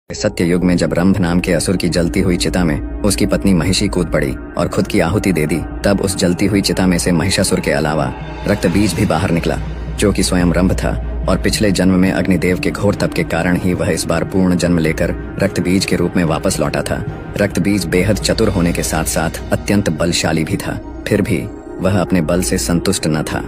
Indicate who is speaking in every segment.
Speaker 1: सत्य युग में जब रंभ नाम के असुर की जलती हुई चिता में उसकी पत्नी महिषी कूद पड़ी और खुद की आहुति दे दी, तब उस जलती हुई चिता में से महिषासुर के अलावा रक्त बीज भी बाहर निकला, जो कि स्वयं रंभ था। और पिछले जन्म में अग्निदेव के घोर तप के कारण ही वह इस बार पूर्ण जन्म लेकर रक्त बीज के रूप में वापस लौटा था। रक्त बीज बेहद चतुर होने के साथ साथ अत्यंत बलशाली भी था। फिर भी वह अपने बल से संतुष्ट न था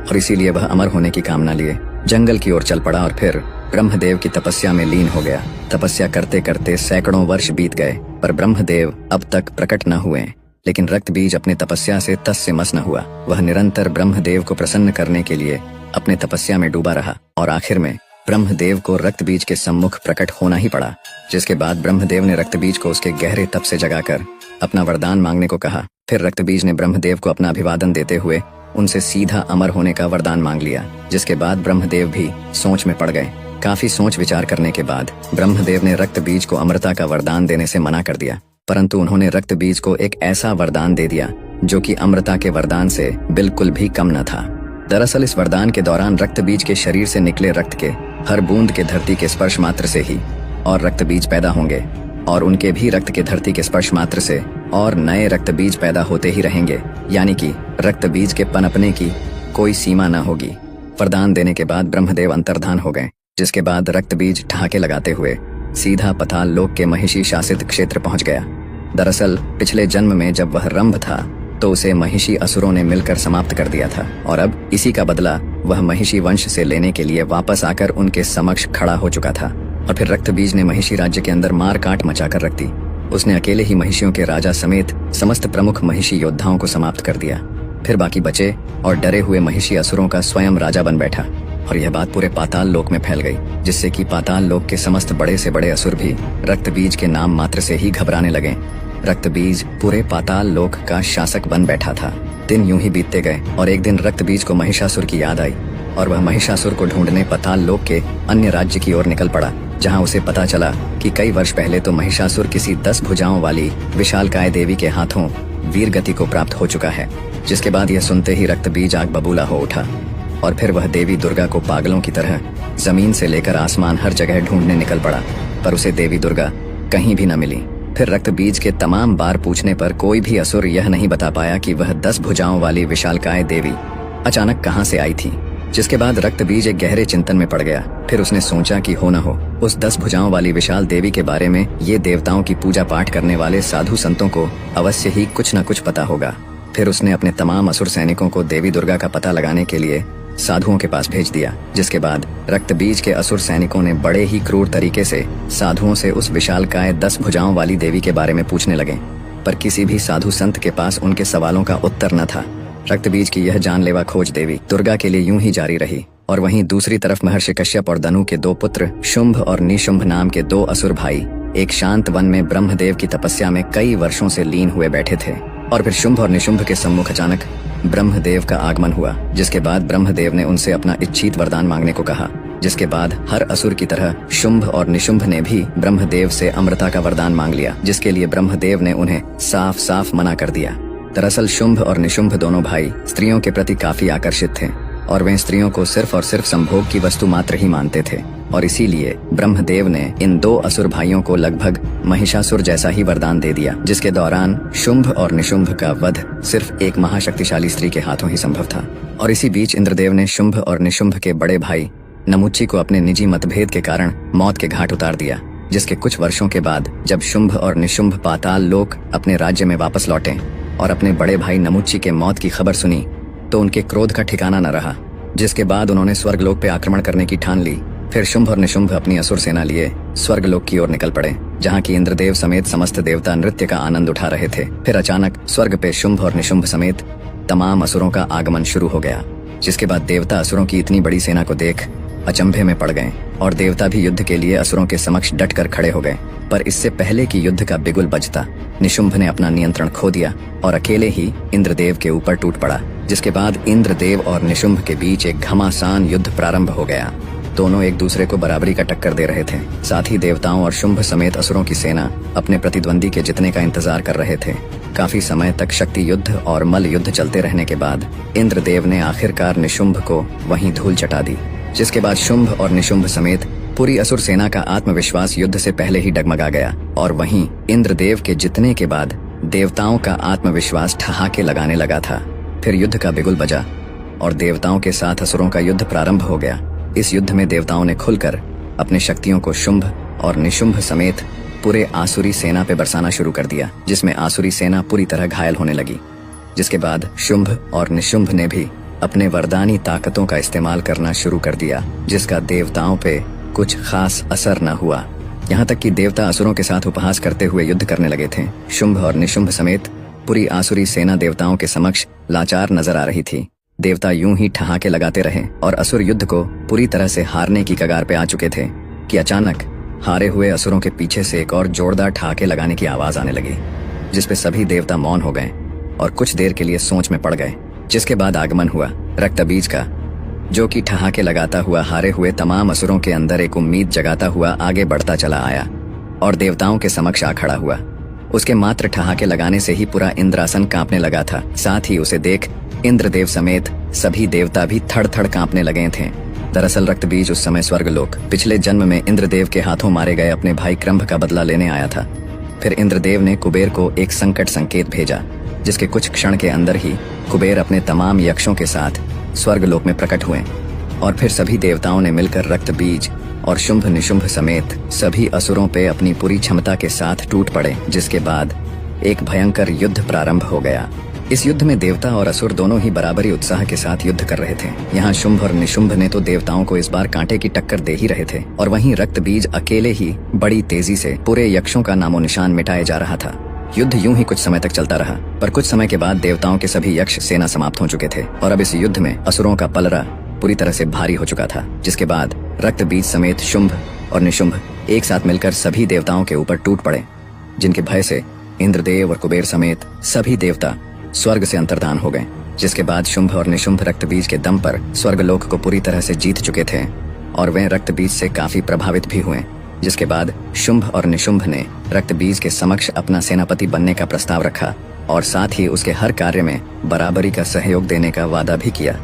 Speaker 1: और इसीलिए वह अमर होने की कामना लिए जंगल की ओर चल पड़ा और फिर ब्रह्मदेव की तपस्या में लीन हो गया। तपस्या करते करते सैकड़ों वर्ष बीत गए, पर ब्रह्मदेव अब तक प्रकट न हुए। लेकिन रक्त बीज अपने तपस्या से तस से मस न हुआ। वह निरंतर ब्रह्मदेव को प्रसन्न करने के लिए अपने तपस्या में डूबा रहा और आखिर में ब्रह्मदेव को रक्त बीज के सम्मुख प्रकट होना ही पड़ा। जिसके बाद ब्रह्मदेव ने रक्त बीज को उसके गहरे तप से जगाकर अपना वरदान मांगने को कहा। फिर रक्त बीज ने ब्रह्मदेव को अपना अभिवादन देते हुए उनसे सीधा अमर होने का वरदान मांग लिया। जिसके बाद ब्रह्मदेव भी सोच में पड़ गए। काफी सोच विचार करने के बाद ब्रह्मदेव ने रक्त बीज को अमरता का वरदान देने से मना कर दिया, परंतु उन्होंने रक्त बीज को एक ऐसा वरदान दे दिया जो कि अमरता के वरदान से बिल्कुल भी कम न था। दरअसल इस वरदान के दौरान रक्त बीज के शरीर से निकले रक्त के हर बूंद के धरती के स्पर्श मात्र से ही और रक्त बीज पैदा होंगे और उनके भी रक्त के धरती के स्पर्श मात्र से और नए रक्त बीज पैदा होते ही रहेंगे, यानी कि रक्त बीज के पनपने की कोई सीमा न होगी। वरदान देने के बाद ब्रह्मदेव अंतर्धान हो गए। जिसके बाद रक्त बीज ठहाके लगाते हुए सीधा पाताल लोक के महिषी शासित क्षेत्र पहुंच गया। दरअसल पिछले जन्म में जब वह रंभ था तो उसे महिषी असुरों ने मिलकर समाप्त कर दिया था और अब इसी का बदला वह महिषी वंश से लेने के लिए वापस आकर उनके समक्ष खड़ा हो चुका था। और फिर रक्त बीज ने महिषी राज्य के अंदर मार काट मचाकर रख दी। उसने अकेले ही महिषियों के राजा समेत समस्त प्रमुख महिषी योद्धाओं को समाप्त कर दिया। फिर बाकी बचे और डरे हुए महिषी असुरों का स्वयं राजा बन बैठा और यह बात पूरे पाताल लोक में फैल गई, जिससे कि पाताल लोक के समस्त बड़े से बड़े असुर भी रक्त बीज के नाम मात्र से ही घबराने लगे। रक्त बीज पूरे पाताल लोक का शासक बन बैठा था। दिन यूं ही बीतते गए और एक दिन रक्त बीज को महिषासुर की याद आई और वह महिषासुर को ढूंढने पाताल लोक के अन्य राज्य की ओर निकल पड़ा, जहां उसे पता चला कि कई वर्ष पहले तो महिषासुर किसी 10 भुजाओं वाली विशालकाय देवी के हाथों वीर गति को प्राप्त हो चुका है। जिसके बाद यह सुनते ही रक्त बीज आग बबूला हो उठा और फिर वह देवी दुर्गा को पागलों की तरह जमीन से लेकर आसमान हर जगह ढूंढने निकल पड़ा, पर उसे देवी दुर्गा कहीं भी न मिली। फिर रक्त बीज के तमाम बार पूछने पर कोई भी असुर यह नहीं बता पाया कि वह 10 भुजाओं वाली विशालकाय देवी अचानक कहां से आई थी। जिसके बाद रक्त बीज एक गहरे चिंतन में पड़ गया। फिर उसने सोचा कि हो न हो उस 10 भुजाओं वाली विशाल देवी के बारे में ये देवताओं की पूजा पाठ करने वाले साधु संतों को अवश्य ही कुछ न कुछ पता होगा। फिर उसने अपने तमाम असुर सैनिकों को देवी दुर्गा का पता लगाने के लिए साधुओं के पास भेज दिया। जिसके बाद रक्त बीज के असुर सैनिकों ने बड़े ही क्रूर तरीके से साधुओं से उस विशालकाय 10 भुजाओं वाली देवी के बारे में पूछने लगे, पर किसी भी साधु संत के पास उनके सवालों का उत्तर न था। रक्त बीज की यह जानलेवा खोज देवी दुर्गा के लिए यूं ही जारी रही और वहीं दूसरी तरफ महर्षि कश्यप और दनु के 2 पुत्र शुंभ और निशुंभ नाम के 2 असुर भाई एक शांत वन में ब्रह्मदेव की तपस्या में कई वर्षों से लीन हुए बैठे थे। और फिर शुंभ और निशुंभ के सम्मुख अचानक ब्रह्मदेव का आगमन हुआ। जिसके बाद ब्रह्मदेव ने उनसे अपना इच्छित वरदान मांगने को कहा। जिसके बाद हर असुर की तरह शुंभ और निशुंभ ने भी ब्रह्मदेव से अमरता का वरदान मांग लिया, जिसके लिए ब्रह्मदेव ने उन्हें साफ साफ मना कर दिया। दरअसल शुंभ और निशुंभ दोनों भाई स्त्रियों के प्रति काफी आकर्षित थे और वे स्त्रियों को सिर्फ और सिर्फ संभोग की वस्तु मात्र ही मानते थे और इसीलिए ब्रह्मदेव ने इन 2 असुर भाइयों को लगभग महिषासुर जैसा ही वरदान दे दिया, जिसके दौरान शुंभ और निशुंभ का वध सिर्फ एक महाशक्तिशाली स्त्री के हाथों ही संभव था। और इसी बीच इंद्रदेव ने शुंभ और निशुंभ के बड़े भाई नमुच्ची को अपने निजी मतभेद के कारण मौत के घाट उतार दिया। जिसके कुछ वर्षों के बाद जब शुंभ और निशुंभ पाताल लोक अपने राज्य में वापस लौटे और अपने बड़े भाई नमुच्ची के मौत की खबर सुनी तो उनके क्रोध का ठिकाना न रहा। जिसके बाद उन्होंने स्वर्गलोक पे आक्रमण करने की ठान ली। फिर शुंभ और निशुंभ अपनी असुर सेना लिए स्वर्गलोक की ओर निकल पड़े, जहाँ की इंद्रदेव समेत समस्त देवता नृत्य का आनंद उठा रहे थे। फिर अचानक स्वर्ग पे शुंभ और निशुंभ समेत तमाम असुरों का आगमन शुरू हो गया। जिसके बाद देवता असुरों की इतनी बड़ी सेना को देख अचंभे में पड़ गए और देवता भी युद्ध के लिए असुरों के समक्ष डट कर खड़े हो गए। पर इससे पहले कि युद्ध का बिगुल बजता निशुंभ ने अपना नियंत्रण खो दिया और अकेले ही इंद्रदेव के ऊपर टूट पड़ा। जिसके बाद इंद्रदेव और निशुंभ के बीच एक घमासान युद्ध प्रारंभ हो गया। दोनों एक दूसरे को बराबरी का टक्कर दे रहे थे। साथ ही देवताओं और शुंभ समेत असुरों की सेना अपने प्रतिद्वंदी के जितने का इंतजार कर रहे थे। काफी समय तक शक्ति युद्ध और मल युद्ध चलते रहने के बाद इंद्रदेव ने आखिरकार निशुंभ को वहीं धूल चटा दी। जिसके बाद शुंभ और निशुंभ समेत पूरी असुर सेना का आत्मविश्वास युद्ध से पहले ही डगमगा गया और वहीं इंद्रदेव के जितने के बाद देवताओं का आत्मविश्वास ठहाके लगाने लगा था। फिर युद्ध का बिगुल बजा और देवताओं के साथ असुरों का युद्ध प्रारंभ हो गया। इस युद्ध में देवताओं ने खुलकर अपने शक्तियों को शुंभ और निशुंभ समेत पूरे आसुरी सेना पे बरसाना शुरू कर दिया, जिसमें आसुरी सेना पूरी तरह घायल होने लगी। जिसके बाद शुंभ और निशुंभ ने भी अपने वरदानी ताकतों का इस्तेमाल करना शुरू कर दिया, जिसका देवताओं पे कुछ खास असर न हुआ। यहाँ तक कि देवता असुरों के साथ उपहास करते हुए युद्ध करने लगे थे। शुंभ और निशुंभ समेत पूरी आसुरी सेना देवताओं के समक्ष लाचार नजर आ रही थी। देवता यूं ही ठहाके लगाते रहे और असुर युद्ध को पूरी तरह से हारने की कगार पे आ चुके थे कि अचानक हारे हुए असुरों के पीछे से एक और जोरदार ठहाके लगाने की आवाज आने लगी, जिसपे सभी देवता मौन हो गए और कुछ देर के लिए सोच में पड़ गए। जिसके बाद आगमन हुआ रक्तबीज का, जो कि ठहाके लगाता हुआ हारे हुए तमाम असुरों के अंदर एक उम्मीद जगाता हुआ आगे बढ़ता चला आया और देवताओं के समक्ष आ खड़ा हुआ। उसके मात्र ठहाके लगाने से ही पूरा इंद्रासन कांपने लगा था। साथ ही उसे देख इंद्रदेव समेत सभी देवता भी थड़ थड़ कांपने लगे थे। दरअसल रक्तबीज उस समय स्वर्गलोक पिछले जन्म में इंद्रदेव के हाथों मारे गए अपने भाई क्रंभ का बदला लेने आया था। फिर इंद्रदेव ने कुबेर को एक संकट संकेत भेजा, जिसके कुछ क्षण के अंदर ही कुबेर अपने तमाम यक्षों के साथ स्वर्गलोक में प्रकट हुए और फिर सभी देवताओं ने मिलकर रक्तबीज और शुंभ निशुंभ समेत सभी असुरों पे अपनी पूरी क्षमता के साथ टूट पड़े। जिसके बाद एक भयंकर युद्ध प्रारंभ हो गया। इस युद्ध में देवता और असुर दोनों ही बराबरी उत्साह के साथ युद्ध कर रहे थे। यहाँ शुंभ और निशुंभ ने तो देवताओं को इस बार कांटे की टक्कर दे ही रहे थे और वहीं रक्तबीज अकेले ही बड़ी तेजी से पूरे यक्षों का नामो निशान मिटाए जा रहा था। युद्ध यूं ही कुछ समय तक चलता रहा, पर कुछ समय के बाद देवताओं के सभी यक्ष सेना समाप्त हो चुके थे और अब इस युद्ध में असुरों का पलड़ा पूरी तरह से भारी हो चुका था। जिसके बाद रक्तबीज समेत शुंभ और निशुंभ एक साथ मिलकर सभी देवताओं के ऊपर टूट पड़े, जिनके भय से इंद्रदेव और कुबेर समेत सभी देवता स्वर्ग से अंतर्धान हो गए। जिसके बाद शुंभ और निशुंभ रक्तबीज के दम पर स्वर्गलोक को पूरी तरह से जीत चुके थे और वे रक्तबीज से काफी प्रभावित भी हुए। जिसके बाद शुंभ और निशुंभ ने रक्तबीज के समक्ष अपना सेनापति बनने का प्रस्ताव रखा और साथ ही उसके हर कार्य में बराबरी का सहयोग देने का वादा भी किया।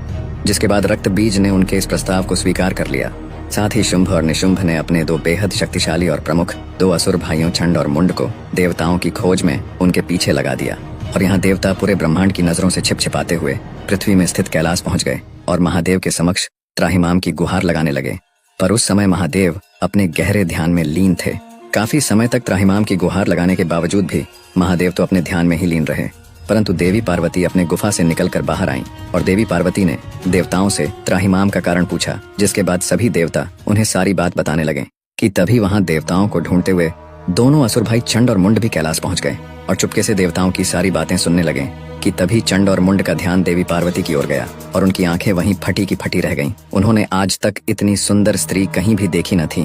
Speaker 1: जिसके बाद रक्तबीज ने उनके इस प्रस्ताव को स्वीकार कर लिया। साथ ही शुंभ और निशुंभ ने अपने दो बेहद शक्तिशाली और प्रमुख दो असुर भाइयों छंड और मुंड को देवताओं की खोज में उनके पीछे लगा दिया और यहाँ देवता पूरे ब्रह्मांड की नजरों से छिपछिपाते हुए पृथ्वी में स्थित कैलाश पहुंच गए और महादेव के समक्ष त्राहिमाम की गुहार लगाने लगे। पर उस समय महादेव अपने गहरे ध्यान में लीन थे। काफी समय तक त्राहिमाम की गुहार लगाने के बावजूद भी महादेव तो अपने ध्यान में ही लीन रहे, परंतु देवी पार्वती अपने गुफा से निकलकर बाहर आईं और देवी पार्वती ने देवताओं से त्राहिमाम का कारण पूछा। जिसके बाद सभी देवता उन्हें सारी बात बताने लगे कि तभी वहां देवताओं को ढूंढते हुए दोनों असुर भाई चंड और मुंड भी कैलाश पहुंच गए और चुपके से देवताओं की सारी बातें सुनने लगे कि तभी चंड और मुंड का ध्यान देवी पार्वती की ओर गया और उनकी आंखें वहीं फटी की फटी रह गईं। उन्होंने आज तक इतनी सुंदर स्त्री कहीं भी देखी न थी।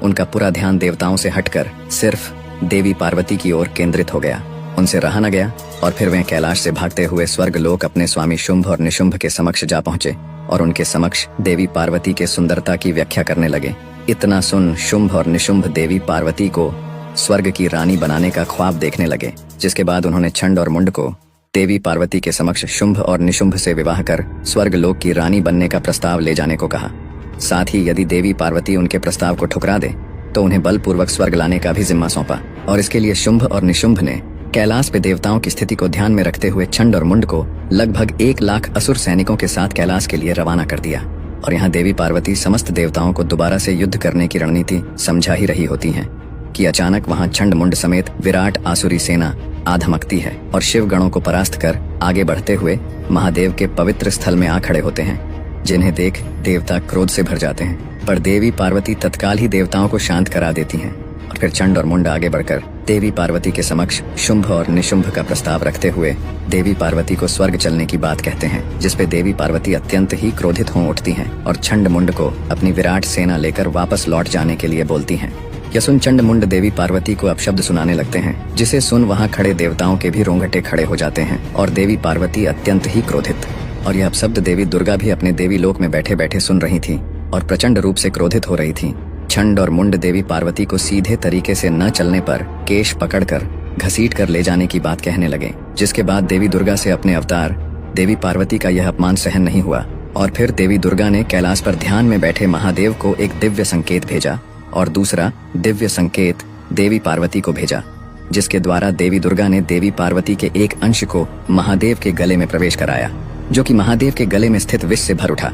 Speaker 1: उनका पूरा ध्यान देवताओं से हटकर सिर्फ देवी पार्वती की ओर केंद्रित हो गया। उनसे रहा न गया और फिर वे कैलाश से भागते हुए स्वर्गलोक अपने स्वामी शुंभ और निशुंभ के समक्ष जा पहुंचे और उनके समक्ष देवी पार्वती के सुंदरता की व्याख्या करने लगे। इतना सुन शुंभ और निशुंभ देवी पार्वती को स्वर्ग की रानी बनाने का ख्वाब देखने लगे। जिसके बाद उन्होंने छंड और मुंड को देवी पार्वती के समक्ष शुंभ और निशुंभ से विवाह कर स्वर्गलोक की रानी बनने का प्रस्ताव ले जाने को कहा। साथ ही यदि देवी पार्वती उनके प्रस्ताव को ठुकरा दे तो उन्हें बलपूर्वक स्वर्ग लाने का भी जिम्मा सौंपा और इसके लिए शुंभ और निशुंभ ने कैलाश पे देवताओं की स्थिति को ध्यान में रखते हुए छंड और मुंड को लगभग 1 लाख असुर सैनिकों के साथ कैलाश के लिए रवाना कर दिया। और यहाँ देवी पार्वती समस्त देवताओं को दोबारा से युद्ध करने की रणनीति समझा ही रही होती हैं कि अचानक वहाँ छंड मुंड समेत विराट आसुरी सेना आ धमकती है और शिव गणों को परास्त कर आगे बढ़ते हुए महादेव के पवित्र स्थल में आ खड़े होते हैं, जिन्हें देख देवता क्रोध से भर जाते हैं। पर देवी पार्वती तत्काल ही देवताओं को शांत करा देती हैं और फिर चंड और मुंड आगे बढ़कर देवी पार्वती के समक्ष शुंभ और निशुंभ का प्रस्ताव रखते हुए देवी पार्वती को स्वर्ग चलने की बात कहते हैं, जिसपे देवी पार्वती अत्यंत ही क्रोधित हो उठती हैं और छंड मुंड को अपनी विराट सेना लेकर वापस लौट जाने के लिए बोलती हैं। यह सुन चंड मुंड देवी पार्वती को अपशब्द सुनाने लगते हैं, जिसे सुन वहाँ खड़े देवताओं के भी रोंगटे खड़े हो जाते हैं और देवी पार्वती अत्यंत ही क्रोधित। और यह अपशब्द देवी दुर्गा भी अपने देवी लोक में बैठे बैठे सुन रही थी और प्रचंड रूप से क्रोधित हो रही थी। छंड और मुंड देवी पार्वती को सीधे तरीके से न चलने पर केश पकड़कर घसीट कर ले जाने की बात कहने लगे। जिसके बाद देवी दुर्गा से अपने अवतार देवी पार्वती का यह अपमान सहन नहीं हुआ और फिर देवी दुर्गा ने कैलाश पर ध्यान में बैठे महादेव को एक दिव्य संकेत भेजा और दूसरा दिव्य संकेत देवी पार्वती को भेजा, जिसके द्वारा देवी दुर्गा ने देवी पार्वती के एक अंश को महादेव के गले में प्रवेश कराया, जो कि महादेव के गले में स्थित विष से भर उठा।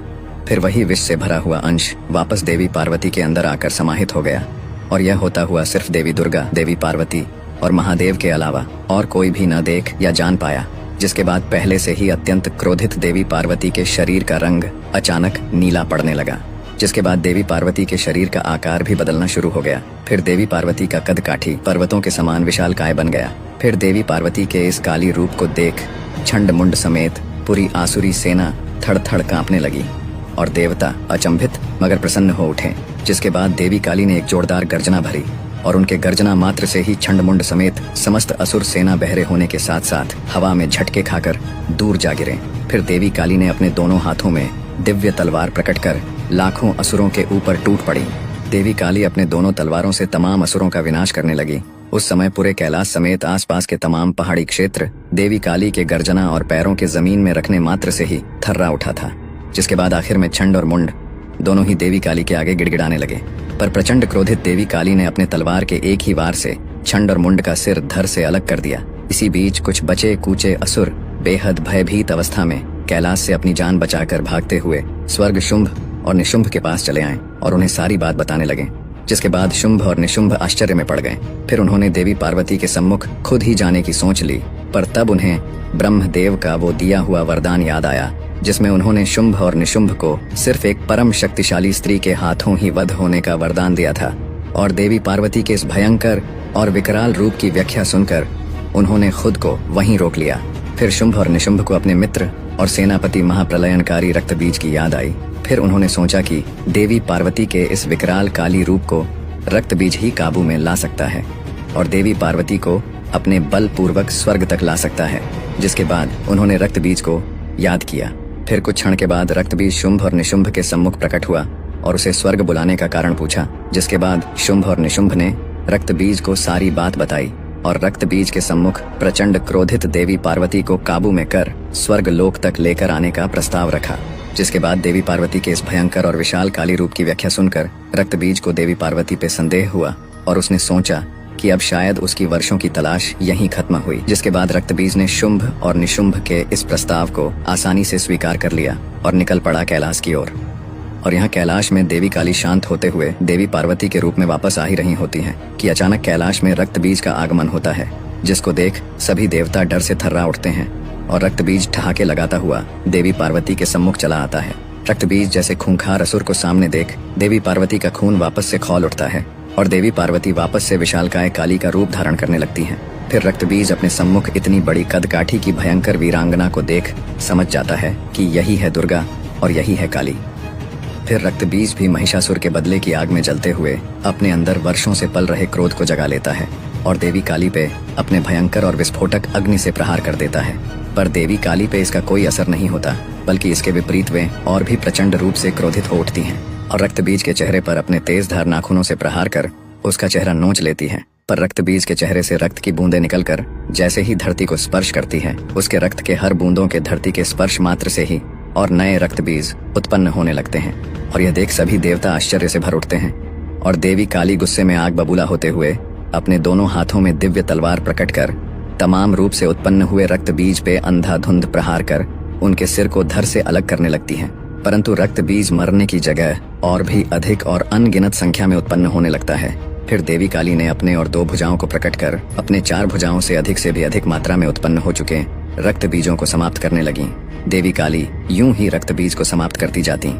Speaker 1: फिर वही विष से भरा हुआ अंश वापस देवी पार्वती के अंदर आकर समाहित हो गया और यह होता हुआ सिर्फ देवी दुर्गा, देवी पार्वती और महादेव के अलावा और कोई भी न देख या जान पाया। जिसके बाद पहले से ही अत्यंत क्रोधित देवी पार्वती के शरीर का रंग अचानक नीला पड़ने लगा, जिसके बाद देवी पार्वती के शरीर का आकार भी बदलना शुरू हो गया। फिर देवी पार्वती का कद काठी पर्वतों के समान विशालकाय बन गया। फिर देवी पार्वती के इस काली रूप को देख छंड मुंड समेत पूरी आसुरी सेना थड़ थड़ कांपने लगी और देवता अचंभित मगर प्रसन्न हो उठे। जिसके बाद देवी काली ने एक जोरदार गर्जना भरी और उनके गर्जना मात्र से ही छंडमुंड समेत समस्त असुर सेना बहरे होने के साथ साथ हवा में झटके खाकर दूर जा गिरे। फिर देवी काली ने अपने दोनों हाथों में दिव्य तलवार प्रकट कर लाखों असुरों के ऊपर टूट पड़ी। देवी काली अपने दोनों तलवारों से तमाम असुरों का विनाश करने लगी। उस समय पूरे कैलाश समेत आसपास के तमाम पहाड़ी क्षेत्र देवी काली के गर्जना और पैरों के जमीन में रखने मात्र से ही थर्रा उठा था। जिसके बाद आखिर में छंड और मुंड दोनों ही देवी काली के आगे गिड़गिड़ाने लगे, पर प्रचंड क्रोधित देवी काली ने अपने तलवार के एक ही वार से छंड और मुंड का सिर धड़ से अलग कर दिया। इसी बीच कुछ बचे कूचे असुर बेहद भयभीत अवस्था में कैलाश से अपनी जान बचाकर भागते हुए स्वर्ग शुंभ और निशुंभ के पास चले आए और उन्हें सारी बात बताने लगे। जिसके बाद शुंभ और निशुंभ आश्चर्य में पड़ गए। फिर उन्होंने देवी पार्वती के सम्मुख खुद ही जाने की सोच ली, पर तब उन्हें ब्रह्मदेव का वो दिया हुआ वरदान याद आया, जिसमें उन्होंने शुंभ और निशुंभ को सिर्फ एक परम शक्तिशाली स्त्री के हाथों ही वध होने का वरदान दिया था। और देवी पार्वती के इस भयंकर और विकराल रूप की व्याख्या सुनकर उन्होंने खुद को वहीं रोक लिया। फिर शुंभ और निशुंभ को अपने मित्र और सेनापति महाप्रलयनकारी रक्तबीज की याद आई। फिर उन्होंने सोचा कि देवी पार्वती के इस विकराल काली रूप को रक्तबीज ही काबू में ला सकता है और देवी पार्वती को अपने बल पूर्वक स्वर्ग तक ला सकता है। जिसके बाद उन्होंने रक्तबीज को याद किया। फिर कुछ क्षण के बाद रक्तबीज शुंभ और निशुंभ के सम्मुख प्रकट हुआ और उसे स्वर्ग बुलाने का कारण पूछा। जिसके बाद शुंभ और निशुंभ ने रक्तबीज को सारी बात बताई और रक्तबीज के सम्मुख प्रचंड क्रोधित देवी पार्वती को काबू में कर स्वर्ग लोक तक लेकर आने का प्रस्ताव रखा। जिसके बाद देवी पार्वती के इस भयंकर और विशाल काली रूप की व्याख्या सुनकर रक्तबीज को देवी पार्वती पे संदेह हुआ और उसने सोचा कि अब शायद उसकी वर्षों की तलाश यहीं खत्म हुई। जिसके बाद रक्तबीज ने शुंभ और निशुंभ के इस प्रस्ताव को आसानी से स्वीकार कर लिया और निकल पड़ा कैलाश की ओर। और यहाँ कैलाश में देवी काली शांत होते हुए देवी पार्वती के रूप में वापस आ ही रही होती हैं कि अचानक कैलाश में रक्तबीज का आगमन होता है, जिसको देख सभी देवता डर से थर्रा उठते हैं और रक्तबीज ठहाके लगाता हुआ देवी पार्वती के सम्मुख चला आता है। रक्तबीज जैसे खूंखार असुर को सामने देख देवी पार्वती का खून वापस से खौल उठता है और देवी पार्वती वापस से विशालकाय काली का रूप धारण करने लगती हैं। फिर रक्तबीज अपने सम्मुख इतनी बड़ी कदकाठी की भयंकर वीरांगना को देख समझ जाता है कि यही है दुर्गा और यही है काली। फिर रक्तबीज भी महिषासुर के बदले की आग में जलते हुए अपने अंदर वर्षों से पल रहे क्रोध को जगा लेता है और देवी काली पे अपने भयंकर और विस्फोटक अग्नि से प्रहार कर देता है। पर देवी काली पे इसका कोई असर नहीं होता, बल्कि इसके विपरीत वे और भी प्रचंड रूप से क्रोधित हो उठती हैं और रक्तबीज के चेहरे पर अपने तेज धार नाखूनों से प्रहार कर उसका चेहरा नोच लेती हैं। पर रक्तबीज के चेहरे से रक्त की बूंदें निकलकर जैसे ही धरती को स्पर्श करती है, उसके रक्त के हर बूंदों के धरती के स्पर्श मात्र से ही और नए रक्तबीज उत्पन्न होने लगते हैं। और यह देख सभी देवता आश्चर्य से भर उठते हैं और देवी काली गुस्से में आग बबूला होते हुए अपने दोनों हाथों में दिव्य तलवार प्रकट कर तमाम रूप से उत्पन्न हुए रक्तबीज पे अंधाधुंध प्रहार कर उनके सिर को धड़ से अलग करने लगती हैं। परंतु रक्तबीज मरने की जगह और भी अधिक और अनगिनत संख्या में उत्पन्न होने लगता है। फिर देवी काली ने अपने और 2 भुजाओं को प्रकट कर अपने 4 भुजाओं से भी अधिक मात्रा में उत्पन्न हो चुके रक्त बीजों को समाप्त करने लगी। देवी काली यूं ही रक्त बीज को समाप्त करती जाती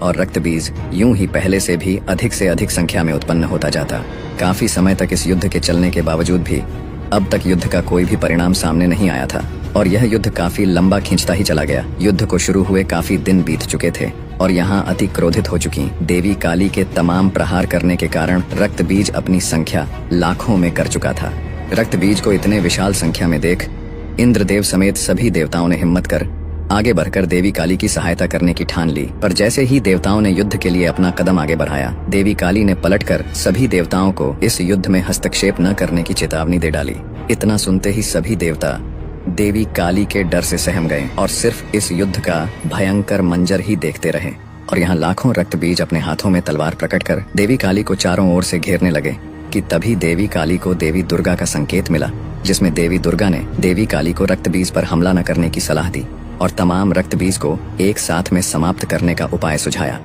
Speaker 1: और रक्त बीज यूं ही पहले से भी अधिक संख्या में उत्पन्न होता जाता। काफी समय तक इस युद्ध के चलने के बावजूद भी अब तक युद्ध का कोई भी परिणाम सामने नहीं आया था और यह युद्ध काफी लंबा खींचता ही चला गया। युद्ध को शुरू हुए काफी दिन बीत चुके थे और यहाँ अति क्रोधित हो चुकी देवी काली के तमाम प्रहार करने के कारण रक्त बीज अपनी संख्या लाखों में कर चुका था। रक्त बीज को इतने विशाल संख्या में देख इंद्रदेव समेत सभी देवताओं ने हिम्मत कर आगे बढ़कर देवी काली की सहायता करने की ठान ली। पर जैसे ही देवताओं ने युद्ध के लिए अपना कदम आगे बढ़ाया, देवी काली ने पलटकर सभी देवताओं को इस युद्ध में हस्तक्षेप न करने की चेतावनी दे डाली। इतना सुनते ही सभी देवता देवी काली के डर से सहम गए और सिर्फ इस युद्ध का भयंकर मंजर ही देखते रहे। और यहाँ लाखों रक्त बीज अपने हाथों में तलवार प्रकट कर देवी काली को चारों ओर से घेरने लगे कि तभी देवी काली को देवी दुर्गा का संकेत मिला, जिसमें देवी दुर्गा ने देवी काली को रक्त बीज पर हमला न करने की सलाह दी और तमाम रक्त बीज को एक साथ में समाप्त करने का उपाय सुझाया।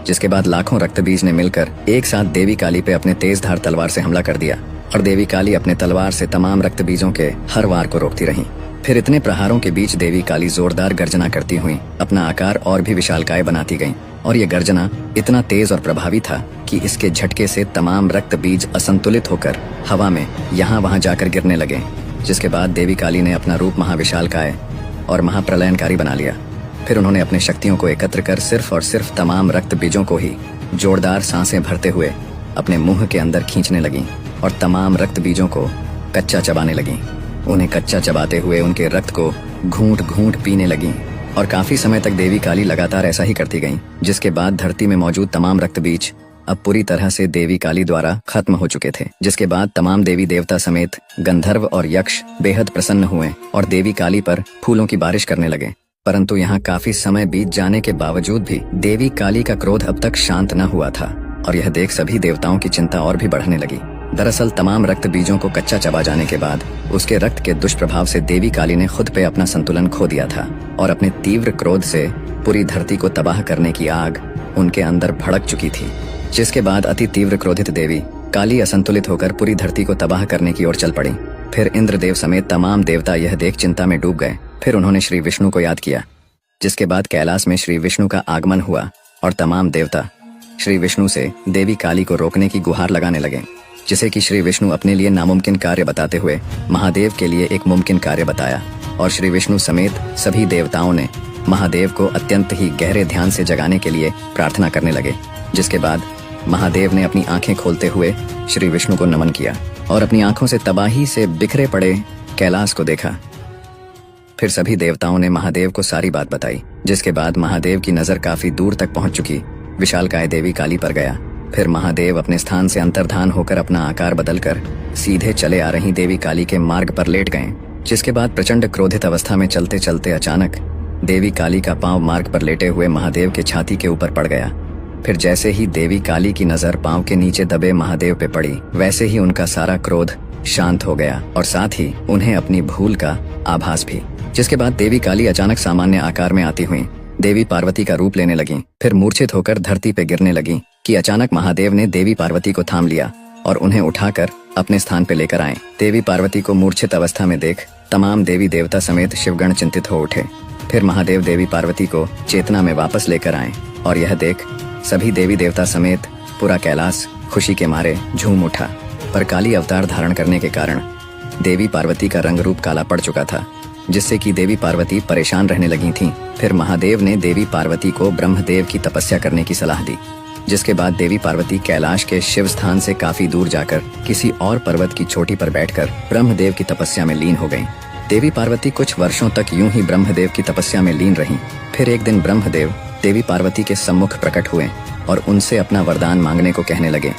Speaker 1: जिसके बाद लाखों रक्त बीज ने मिलकर एक साथ देवी काली पे अपने तेज धार तलवार से हमला कर दिया और देवी काली अपने तलवार से तमाम रक्त बीजों के हर वार को रोकती रही। फिर इतने प्रहारों के बीच देवी काली जोरदार गर्जना करती हुई अपना आकार और भी विशालकाय बनाती गईं और ये गर्जना इतना तेज और प्रभावी था कि इसके झटके से तमाम रक्त बीज असंतुलित होकर हवा में यहाँ वहाँ जाकर गिरने लगे। जिसके बाद देवी काली ने अपना रूप महाविशालकाय और महाप्रलयनकारी बना लिया। फिर उन्होंने अपने शक्तियों को एकत्र कर सिर्फ और सिर्फ तमाम रक्त बीजों को ही जोरदार सांसें भरते हुए अपने मुंह के अंदर खींचने लगीं और तमाम रक्त बीजों को कच्चा चबाने लगीं। उन्हें कच्चा चबाते हुए उनके रक्त को घूंट घूंट पीने लगीं और काफी समय तक देवी काली लगातार ऐसा ही करती गईं। जिसके बाद धरती में मौजूद तमाम रक्त बीज अब पूरी तरह से देवी काली द्वारा खत्म हो चुके थे। जिसके बाद तमाम देवी देवता समेत गंधर्व और यक्ष बेहद प्रसन्न हुए और देवी काली पर फूलों की बारिश करने लगे। परंतु यहाँ काफी समय बीत जाने के बावजूद भी देवी काली का क्रोध अब तक शांत न हुआ था और यह देख सभी देवताओं की चिंता और भी बढ़ने लगी। दरअसल तमाम रक्त बीजों को कच्चा चबा जाने के बाद उसके रक्त के दुष्प्रभाव से देवी काली ने खुद पे अपना संतुलन खो दिया था और अपने तीव्र क्रोध से पूरी धरती को तबाह करने की आग उनके अंदर भड़क चुकी थी। जिसके बाद अति तीव्र क्रोधित देवी काली असंतुलित होकर पूरी धरती को तबाह करने की ओर चल पड़ी। फिर इंद्रदेव समेत तमाम देवता यह देख चिंता में डूब गए। फिर उन्होंने श्री विष्णु को याद किया। जिसके बाद कैलाश में श्री विष्णु का आगमन हुआ और तमाम देवता श्री विष्णु से देवी काली को रोकने की गुहार लगाने लगे, जिसे कि श्री विष्णु अपने लिए नामुमकिन कार्य बताते हुए महादेव के लिए एक मुमकिन कार्य बताया। और श्री विष्णु समेत सभी देवताओं ने महादेव को अत्यंत ही गहरे ध्यान से जगाने के लिए प्रार्थना करने लगे। जिसके बाद महादेव ने अपनी आंखें खोलते हुए श्री विष्णु को नमन किया और अपनी आंखों से तबाही से बिखरे पड़े कैलाश को देखा। फिर सभी देवताओं ने महादेव को सारी बात बताई। जिसके बाद महादेव की नजर काफी दूर तक पहुंच चुकी विशालकाय देवी काली पर गया। फिर महादेव अपने स्थान से अंतर्धान होकर अपना आकार बदलकर सीधे चले आ रही देवी काली के मार्ग पर लेट गए। जिसके बाद प्रचंड क्रोधित अवस्था में चलते चलते अचानक देवी काली का पांव मार्ग पर लेटे हुए महादेव के छाती के ऊपर पड़ गया। फिर जैसे ही देवी काली की नजर पांव के नीचे दबे महादेव पे पड़ी, वैसे ही उनका सारा क्रोध शांत हो गया और साथ ही उन्हें अपनी भूल का आभास भी। जिसके बाद देवी काली अचानक सामान्य आकार में आती हुई देवी पार्वती का रूप लेने लगी। फिर मूर्छित होकर धरती पे गिरने लगी कि अचानक महादेव ने देवी पार्वती को थाम लिया और उन्हें उठाकर अपने स्थान पे लेकर आए। देवी पार्वती को मूर्छित अवस्था में देख तमाम देवी देवता समेत शिवगण चिंतित हो उठे। फिर महादेव देवी पार्वती को चेतना में वापस लेकर आए और यह देख सभी देवी देवता समेत पूरा कैलाश खुशी के मारे झूम उठा। पर काली अवतार धारण करने के कारण देवी पार्वती का रंग रूप काला पड़ चुका था, जिससे कि देवी पार्वती परेशान रहने लगी थीं। फिर महादेव ने देवी पार्वती को ब्रह्मदेव की तपस्या करने की सलाह दी। जिसके बाद देवी पार्वती कैलाश के शिव स्थान से काफी दूर जाकर किसी और पर्वत की चोटी पर बैठकर ब्रह्मदेव की तपस्या में लीन हो गईं। देवी पार्वती कुछ वर्षों तक यूं ही ब्रह्मदेव की तपस्या में लीन रहीं। फिर एक दिन ब्रह्मदेव देवी पार्वती के सम्मुख प्रकट हुए और उनसे अपना वरदान मांगने को कहने लगे।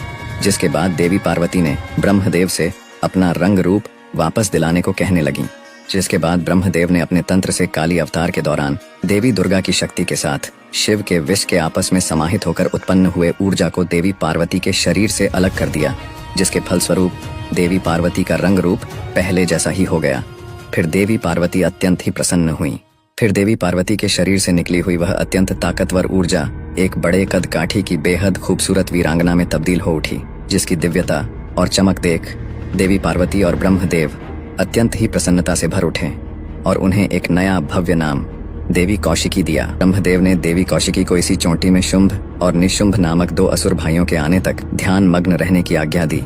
Speaker 1: जिसके बाद देवी पार्वती ने ब्रह्मदेव से अपना रंग रूप वापस दिलाने को कहने लगी। जिसके बाद ब्रह्मदेव ने अपने तंत्र से काली अवतार के दौरान देवी दुर्गा की शक्ति के साथ शिव के विष के आपस में समाहित होकर उत्पन्न हुए ऊर्जा को देवी पार्वती के शरीर से अलग कर दिया, जिसके फलस्वरूप देवी पार्वती का रंग रूप पहले जैसा ही हो गया। फिर देवी पार्वती अत्यंत ही प्रसन्न हुई। फिर देवी पार्वती के शरीर से निकली हुई वह अत्यंत ताकतवर ऊर्जा एक बड़े कद काठी की बेहद खूबसूरत वीरांगना में तब्दील हो उठी, जिसकी दिव्यता और चमक देख देवी पार्वती और ब्रह्मदेव अत्यंत ही प्रसन्नता से भर उठे और उन्हें एक नया भव्य नाम देवी कौशिकी दिया। ब्रह्मदेव ने देवी कौशिकी को इसी चोटी में शुंभ और निशुंभ नामक 2 असुर भाइयों के आने तक ध्यान मग्न रहने की आज्ञा दी।